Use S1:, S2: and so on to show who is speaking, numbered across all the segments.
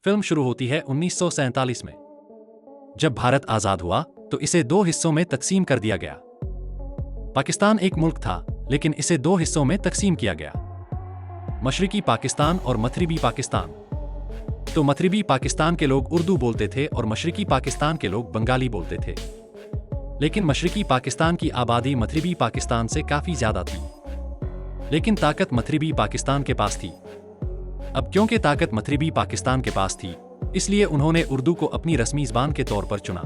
S1: Film शुरू होती है 1947 में। जब भारत आजाद हुआ तो इसे दो हिस्सों में तकसीम कर दिया गया। पाकिस्तान एक मुल्क था, लेकिन इसे दो हिस्सों में तकसीम किया गया, मशरिकी पाकिस्तान और मथरिबी पाकिस्तान। तो मथरिबी पाकिस्तान के लोग उर्दू बोलते थे और मशरिकी पाकिस्तान के लोग बंगाली बोलते थे। लेकिन मशरिकी पाकिस्तान की आबादी मथरिबी पाकिस्तान से काफी ज्यादा थी, लेकिन ताकत मथरिबी पाकिस्तान के पास थी। अब क्योंकि ताकत मथरिबी पाकिस्तान के पास थी, इसलिए उन्होंने उर्दू को अपनी रस्मी ज़बान के तौर पर चुना।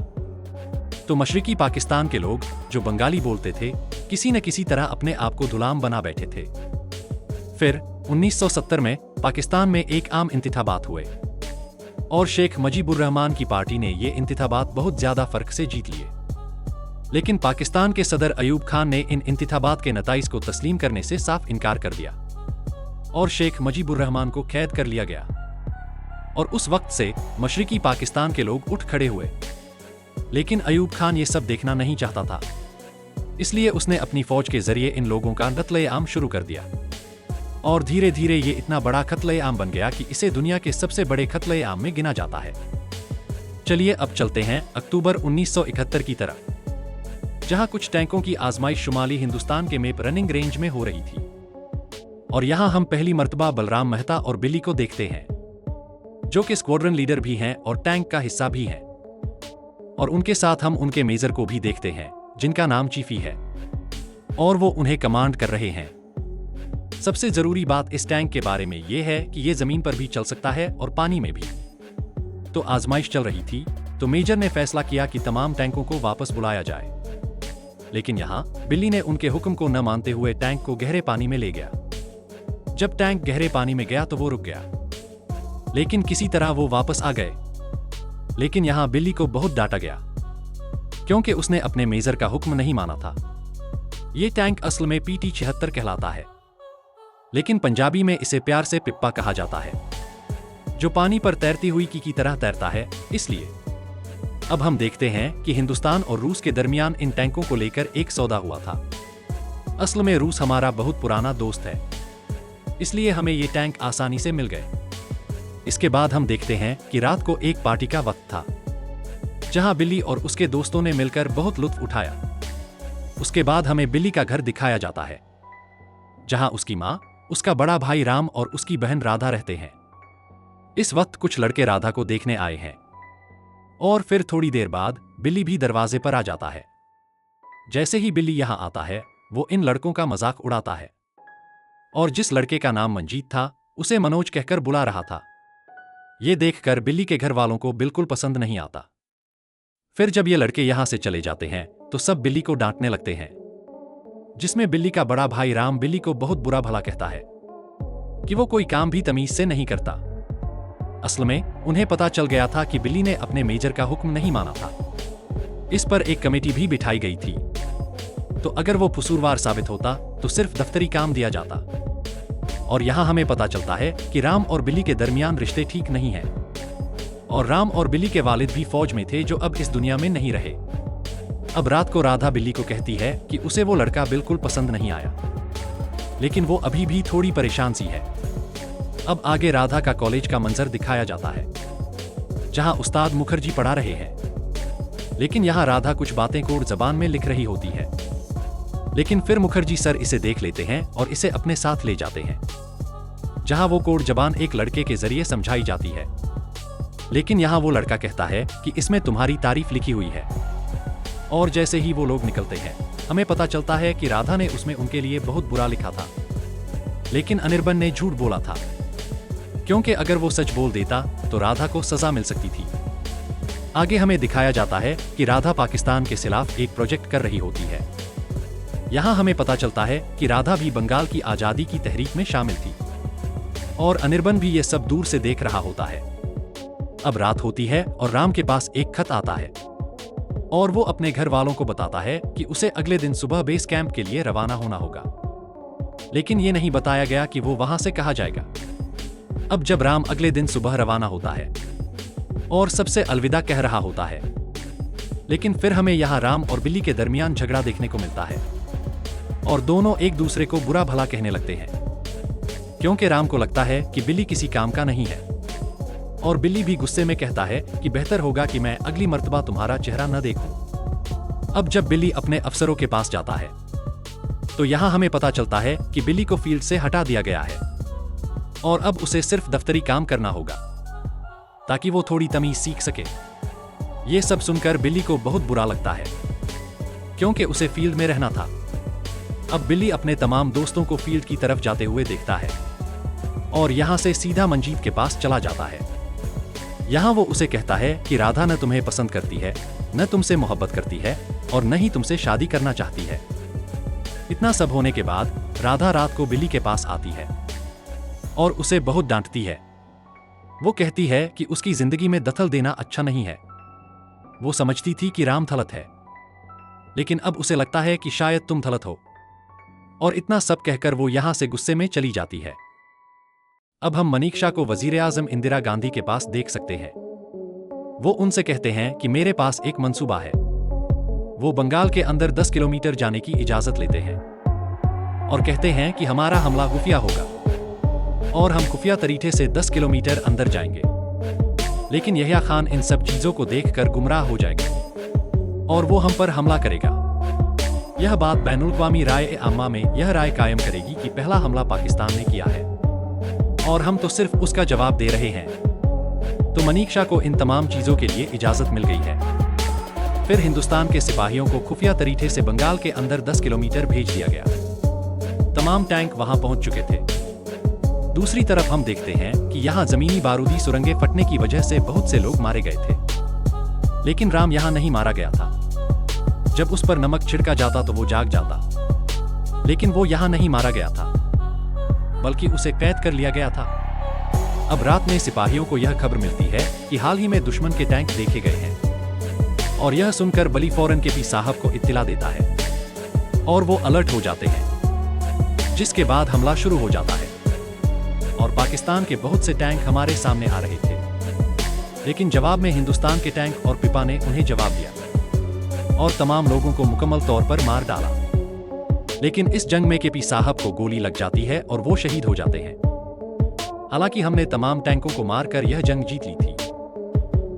S1: तो मशरिकी पाकिस्तान के लोग जो बंगाली बोलते थे, किसी न किसी तरह अपने आप को गुलाम बना बैठे थे। फिर 1970 में पाकिस्तान में एक आम इंतखाबात हुए और शेख मुजीबुर रहमान की पार्टी ने ये इंतखाबात बहुत ज्यादा फर्क से जीत लिए। लेकिन पाकिस्तान के सदर अयूब खान ने इन इंतखाबात के नताइज को तस्लीम करने से साफ इनकार कर दिया और शेख मुजीबुर रहमान को कैद कर लिया गया। और उस वक्त से मशरिकी पाकिस्तान के लोग उठ खड़े हुए। लेकिन अयूब खान ये सब देखना नहीं चाहता था, इसलिए उसने अपनी फौज के जरिए इन लोगों का कत्ले-आम शुरू कर दिया। और धीरे धीरे ये इतना बड़ा कत्ले-आम बन गया कि इसे दुनिया के सबसे बड़े कत्ले-आम में गिना जाता है। चलिए अब चलते हैं अक्टूबर 1971 की तरफ, जहां कुछ टैंकों की आजमाइश शुमाली हिंदुस्तान के मेप रनिंग रेंज में हो रही थी। और यहां हम पहली मर्तबा बलराम मेहता और बिल्ली को देखते हैं, जो कि स्क्वाड्रन लीडर भी हैं और टैंक का हिस्सा भी हैं। और उनके साथ हम उनके मेजर को भी देखते हैं, जिनका नाम चीफी है, और वो उन्हें कमांड कर रहे हैं। सबसे जरूरी बात इस टैंक के बारे में ये है कि ये जमीन पर भी चल सकता है और पानी में भी। तो आजमाइश चल रही थी, तो मेजर ने फैसला किया कि तमाम टैंकों को वापस बुलाया जाए। लेकिन यहाँ बिल्ली ने उनके हुक्म को न मानते हुए टैंक को गहरे पानी में ले गया। जब टैंक गहरे पानी में गया तो वो रुक गया, लेकिन किसी तरह वो वापस आ गए। लेकिन यहाँ बिल्ली को बहुत डांटा गया, क्योंकि उसने अपने मेजर का हुक्म नहीं माना था। ये टैंक असल में PT-76 कहलाता है, लेकिन पंजाबी में इसे प्यार से पिप्पा कहा जाता है, जो पानी पर तैरती हुई की तरह तैरता है, इसलिए। अब हम देखते हैं कि हिंदुस्तान और रूस के दरमियान इन टैंकों को लेकर एक सौदा हुआ था। असल में रूस हमारा बहुत पुराना दोस्त है, इसलिए हमें ये टैंक आसानी से मिल गए। इसके बाद हम देखते हैं कि रात को एक पार्टी का वक्त था, जहां बिल्ली और उसके दोस्तों ने मिलकर बहुत लुत्फ उठाया। उसके बाद हमें बिल्ली का घर दिखाया जाता है, जहां उसकी माँ, उसका बड़ा भाई राम और उसकी बहन राधा रहते हैं। इस वक्त कुछ लड़के राधा को देखने आए हैं, और फिर थोड़ी देर बाद बिल्ली भी दरवाजे पर आ जाता है। जैसे ही बिल्ली यहां आता है, वो इन लड़कों का मजाक उड़ाता है, और जिस लड़के का नाम मंजीत था, उसे मनोज कहकर बुला रहा था। ये देखकर बिल्ली के घर वालों को बिल्कुल पसंद नहीं आता। फिर जब ये लड़के यहां से चले जाते हैं, तो सब बिल्ली को डांटने लगते हैं, जिसमें बिल्ली का बड़ा भाई राम बिल्ली को बहुत बुरा भला कहता है कि वो कोई काम भी तमीज से नहीं करता। असल में उन्हें पता चल गया था कि बिल्ली ने अपने मेजर का हुक्म नहीं माना था। इस पर एक कमेटी भी बिठाई गई थी, तो अगर वो कसूरवार साबित होता तो सिर्फ दफ्तरी काम दिया जाता। और यहां हमें पता चलता है कि राम और बिल्ली के दरमियान रिश्ते ठीक नहीं हैं, और राम और बिल्ली के वालिद भी फौज में थे, जो अब इस दुनिया में नहीं रहे। अब रात को राधा बिल्ली को कहती है कि उसे वो लड़का बिल्कुल पसंद नहीं आया, लेकिन वो अभी भी थोड़ी परेशान सी है। अब आगे राधा का कॉलेज का मंजर दिखाया जाता है, जहां उस्ताद मुखर्जी पढ़ा रहे हैं। लेकिन यहां राधा कुछ बातें कोड जबान में लिख रही होती है, लेकिन फिर मुखर्जी सर इसे देख लेते हैं और इसे अपने साथ ले जाते हैं, जहां वो कोड जबान एक लड़के के जरिए समझाई जाती है। लेकिन यहां वो लड़का कहता है कि इसमें तुम्हारी तारीफ लिखी हुई है। और जैसे ही वो लोग निकलते हैं, हमें पता चलता है कि राधा ने उसमें उनके लिए बहुत बुरा लिखा था, लेकिन अनिर्बन ने झूठ बोला था, क्योंकि अगर वो सच बोल देता तो राधा को सजा मिल सकती थी। आगे हमें दिखाया जाता है कि राधा पाकिस्तान के खिलाफ एक प्रोजेक्ट कर रही होती है। यहां हमें पता चलता है कि राधा भी बंगाल की आजादी की तहरीक में शामिल थी, और अनिर्बन भी ये सब दूर से देख रहा होता है। अब रात होती है और राम के पास एक खत आता है, और वो अपने घर वालों को बताता है कि उसे अगले दिन सुबह बेस कैंप के लिए रवाना होना होगा। लेकिन ये नहीं बताया गया कि वो वहां से कहाँ जाएगा। अब जब राम अगले दिन सुबह रवाना होता है और सबसे अलविदा कह रहा होता है, लेकिन फिर हमें यहाँ राम और बिल्ली के दरमियान झगड़ा देखने को मिलता है, और दोनों एक दूसरे को बुरा भला कहने लगते हैं, क्योंकि राम को लगता है कि बिल्ली किसी काम का नहीं है, और बिल्ली भी गुस्से में कहता है कि बेहतर होगा कि मैं अगली मर्तबा तुम्हारा चेहरा न देखूं। अब जब बिल्ली अपने अफसरों के पास जाता है तो यहाँ हमें पता चलता है कि बिल्ली को फील्ड से हटा दिया गया है और अब उसे सिर्फ दफ्तरी काम करना होगा ताकि वो थोड़ी तमीज सीख सके। ये सब सुनकर बिल्ली को बहुत बुरा लगता है क्योंकि उसे फील्ड में रहना था। अब बिल्ली अपने तमाम दोस्तों को फील्ड की तरफ जाते हुए देखता है और यहाँ से सीधा मंजीत के पास चला जाता है। यहाँ वो उसे कहता है कि राधा न तुम्हें पसंद करती है, न तुमसे मोहब्बत करती है और न ही तुमसे शादी करना चाहती है। इतना सब होने के बाद राधा रात को बिल्ली के पास आती है और उसे बहुत डांटती है। वो कहती है कि उसकी जिंदगी में दखल देना अच्छा नहीं है। वो समझती थी कि राम थलत है, लेकिन अब उसे लगता है कि शायद तुम थलत हो। और इतना सब कहकर वो यहां से गुस्से में चली जाती है। अब हम मनीषा को वजीर आजम इंदिरा गांधी के पास देख सकते हैं। वो उनसे कहते हैं कि मेरे पास एक मंसूबा है। वो बंगाल के अंदर 10 किलोमीटर जाने की इजाजत लेते हैं और कहते हैं कि हमारा हमला खुफिया होगा और हम खुफिया तरीके से 10 किलोमीटर अंदर जाएंगे। लेकिन यहिया खान इन सब चीजों को देखकर गुमराह हो जाएगा और वो हम पर हमला करेगा। यह बात बैनुल-अक़वामी राय आमा में यह राय कायम करेगी कि पहला हमला पाकिस्तान ने किया है और हम तो सिर्फ उसका जवाब दे रहे हैं। तो मनीषा को इन तमाम चीजों के लिए इजाजत मिल गई है। फिर हिंदुस्तान के सिपाहियों को खुफिया तरीके से बंगाल के अंदर 10 किलोमीटर भेज दिया गया। तमाम टैंक वहां पहुंच चुके थे। दूसरी तरफ हम देखते हैं कि यहाँ जमीनी बारूदी सुरंगें फटने की वजह से बहुत से लोग मारे गए थे, लेकिन राम यहाँ नहीं मारा गया था। जब उस पर नमक छिड़का जाता तो वो जाग जाता, लेकिन वो यहाँ नहीं मारा गया था, बल्कि उसे कैद कर लिया गया था। अब रात में सिपाहियों को यह खबर मिलती है कि हाल ही में दुश्मन के टैंक देखे गए हैं और यह सुनकर बली फौरन केपी साहब को इत्तिला देता है और वो अलर्ट हो जाते हैं, जिसके बाद हमला शुरू हो जाता है और पाकिस्तान के बहुत से टैंक हमारे सामने आ रहे थे। लेकिन जवाब में हिंदुस्तान के टैंक और पिपा ने उन्हें जवाब दिया और तमाम लोगों को मुकम्मल तौर पर मार डाला। लेकिन इस जंग में केपी साहब को गोली लग जाती है और वो शहीद हो जाते हैं। हालांकि हमने तमाम टैंकों को मारकर यह जंग जीत ली थी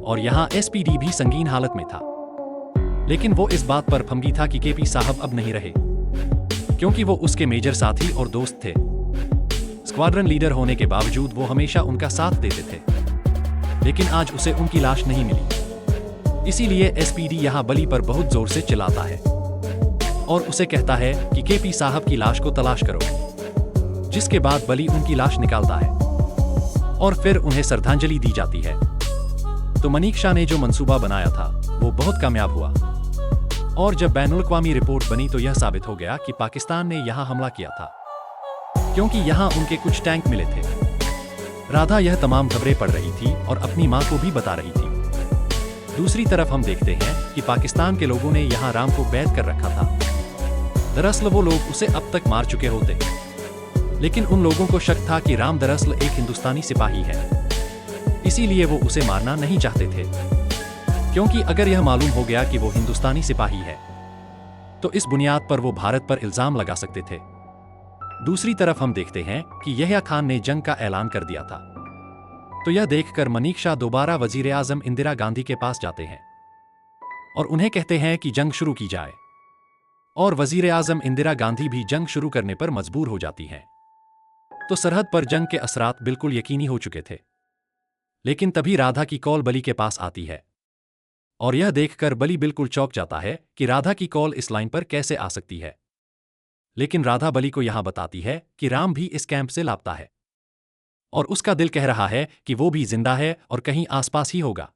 S1: और यहाँ एसपीडी भी संगीन हालत में था, लेकिन वो इस बात पर फंगी था कि केपी साहब अब नहीं रहे, क्योंकि वो उसके मेजर साथी और दोस्त थे। स्क्वाड्रन लीडर होने के बावजूद वो हमेशा उनका साथ देते थे, लेकिन आज उसे उनकी लाश नहीं मिली। इसीलिए एसपीडी यहाँ बली पर बहुत जोर से चिल्लाता है और उसे कहता है कि केपी साहब की लाश को तलाश करो, जिसके बाद बली उनकी लाश निकालता है और फिर उन्हें श्रद्धांजलि दी जाती है। तो मनीषा ने जो मंसूबा बनाया था वो बहुत कामयाब हुआ और जब बैनुल-अक़वामी रिपोर्ट बनी तो यह साबित हो गया कि पाकिस्तान ने यहाँ हमला किया था, क्योंकि यहाँ उनके कुछ टैंक मिले थे। राधा यह तमाम खबरें पढ़ रही थी और अपनी माँ को भी बता रही थी। दूसरी तरफ हम देखते हैं कि पाकिस्तान के लोगों ने यहाँ राम को कैद कर रखा था। दरअसल वो लोग उसे अब तक मार चुके होते, लेकिन उन लोगों को शक था कि राम दरअसल एक हिंदुस्तानी सिपाही है, इसीलिए वो उसे मारना नहीं चाहते थे, क्योंकि अगर यह मालूम हो गया कि वो हिंदुस्तानी सिपाही है तो इस बुनियाद पर वो भारत पर इल्जाम लगा सकते थे। दूसरी तरफ हम देखते हैं कि यहिया खान ने जंग का ऐलान कर दिया था, तो यह देखकर मनीषा दोबारा वजीर आजम इंदिरा गांधी के पास जाते हैं और उन्हें कहते हैं कि जंग शुरू की जाए, और वजीर आजम इंदिरा गांधी भी जंग शुरू करने पर मजबूर हो जाती हैं। तो सरहद पर जंग के असरात बिल्कुल यकीनी हो चुके थे। लेकिन तभी राधा की कॉल बली के पास आती है और यह देखकर बली बिल्कुल चौंक जाता है कि राधा की कॉल इस लाइन पर कैसे आ सकती है। लेकिन राधा बली को यहां बताती है कि राम भी इस कैंप से लापता है और उसका दिल कह रहा है कि वो भी जिंदा है और कहीं आसपास ही होगा।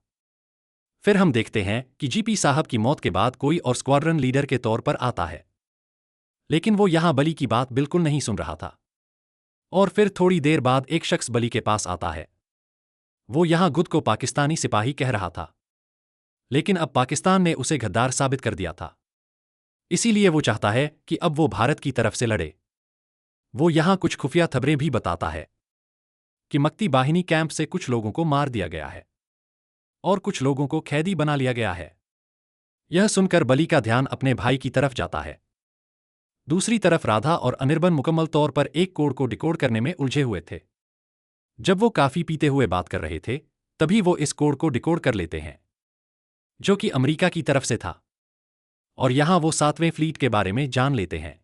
S1: फिर हम देखते हैं कि जीपी साहब की मौत के बाद कोई और स्क्वाड्रन लीडर के तौर पर आता है, लेकिन वो यहां बली की बात बिल्कुल नहीं सुन रहा था। और फिर थोड़ी देर बाद एक शख्स बली के पास आता है। वो यहां गुद को पाकिस्तानी सिपाही कह रहा था, लेकिन अब पाकिस्तान ने उसे गद्दार साबित कर दिया था, इसीलिए वो चाहता है कि अब वो भारत की तरफ से लड़े। वो यहां कुछ खुफिया खबरें भी बताता है कि मक्ती बाहिनी कैंप से कुछ लोगों को मार दिया गया है और कुछ लोगों को कैदी बना लिया गया है। यह सुनकर बली का ध्यान अपने भाई की तरफ जाता है। दूसरी तरफ राधा और अनिर्बन मुकम्मल तौर पर एक कोड को डिकोड करने में उलझे हुए थे। जब वो काफी पीते हुए बात कर रहे थे तभी वो इस कोड को डिकोड कर लेते हैं, जो कि अमेरिका की तरफ से था, और यहां वो 7वें फ्लीट के बारे में जान लेते हैं।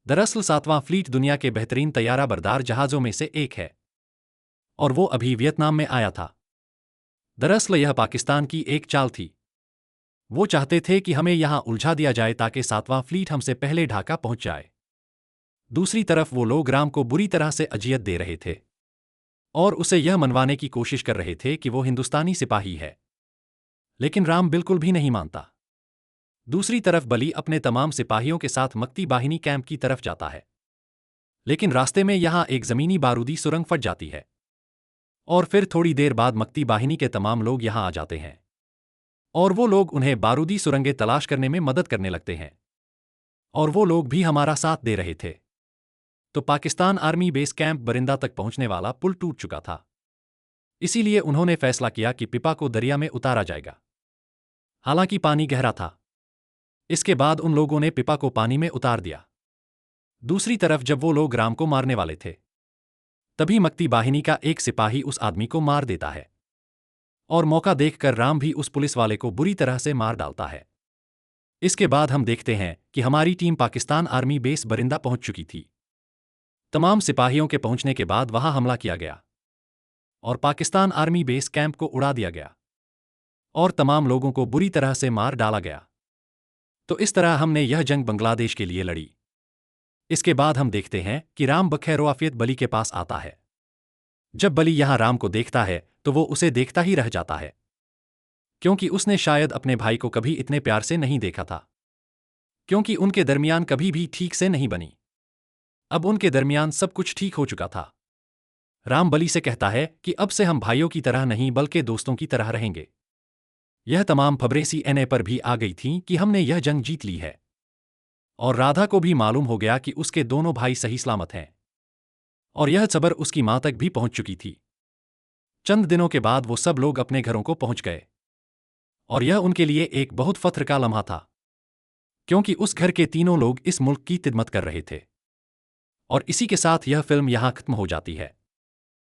S1: दरअसल 7वां फ्लीट दुनिया के बेहतरीन तैयारा बरदार जहाजों में से एक है, और वो अभी वियतनाम में आया था। दरअसल यह पाकिस्तान की एक चाल थी। वो चाहते थे कि हमें यहां उलझा दिया जाए ताकि 7वां फ्लीट हमसे पहले ढाका पहुंच जाए। दूसरी तरफ वो लोग राम को बुरी तरह से अजियत दे रहे थे और उसे यह मनवाने की कोशिश कर रहे थे कि वो हिंदुस्तानी सिपाही है, लेकिन राम बिल्कुल भी नहीं मानता। दूसरी तरफ बली अपने तमाम सिपाहियों के साथ मक्ती बाहिनी कैंप की तरफ जाता है, लेकिन रास्ते में यहां एक जमीनी बारूदी सुरंग फट जाती है, और फिर थोड़ी देर बाद मक्ती बाहिनी के तमाम लोग यहां आ जाते हैं, और वो लोग उन्हें बारूदी सुरंगें तलाश करने में मदद करने लगते हैं, और वो लोग भी हमारा साथ दे रहे थे। तो पाकिस्तान आर्मी बेस कैंप बरिंदा तक पहुंचने वाला पुल टूट चुका था, इसीलिए उन्होंने फैसला किया कि पिपा को दरिया में उतारा जाएगा। हालांकि पानी गहरा था। इसके बाद उन लोगों ने पिपा को पानी में उतार दिया। दूसरी तरफ जब वो लोग राम को मारने वाले थे, तभी मक्ती बाहिनी का एक सिपाही उस आदमी को मार देता है, और मौका देखकर राम भी उस पुलिस वाले को बुरी तरह से मार डालता है। इसके बाद हम देखते हैं कि हमारी टीम पाकिस्तान आर्मी बेस बरिंदा पहुंच चुकी थी। तमाम सिपाहियों के पहुंचने के बाद वहां हमला किया गया, और पाकिस्तान आर्मी बेस कैंप को उड़ा दिया गया, और तमाम लोगों को बुरी तरह से मार डाला गया। तो इस तरह हमने यह जंग बांग्लादेश के लिए लड़ी। इसके बाद हम देखते हैं कि राम बखैरोआफियत बली के पास आता है। जब बली यहां राम को देखता है तो वो उसे देखता ही रह जाता है, क्योंकि उसने शायद अपने भाई को कभी इतने प्यार से नहीं देखा था, क्योंकि उनके दरमियान कभी भी ठीक से नहीं बनी। अब उनके दरमियान सब कुछ ठीक हो चुका था। राम बली से कहता है कि अब से हम भाइयों की तरह नहीं बल्कि दोस्तों की तरह रहेंगे। यह तमाम खबरें CNN पर भी आ गई थीं कि हमने यह जंग जीत ली है, और राधा को भी मालूम हो गया कि उसके दोनों भाई सही सलामत हैं, और यह खबर उसकी मां तक भी पहुंच चुकी थी। चंद दिनों के बाद वो सब लोग अपने घरों को पहुंच गए, और यह उनके लिए एक बहुत फख्र का लम्हा था, क्योंकि उस घर के तीनों लोग इस मुल्क की खिदमत कर रहे थे। और इसी के साथ यह फिल्म यहां खत्म हो जाती है।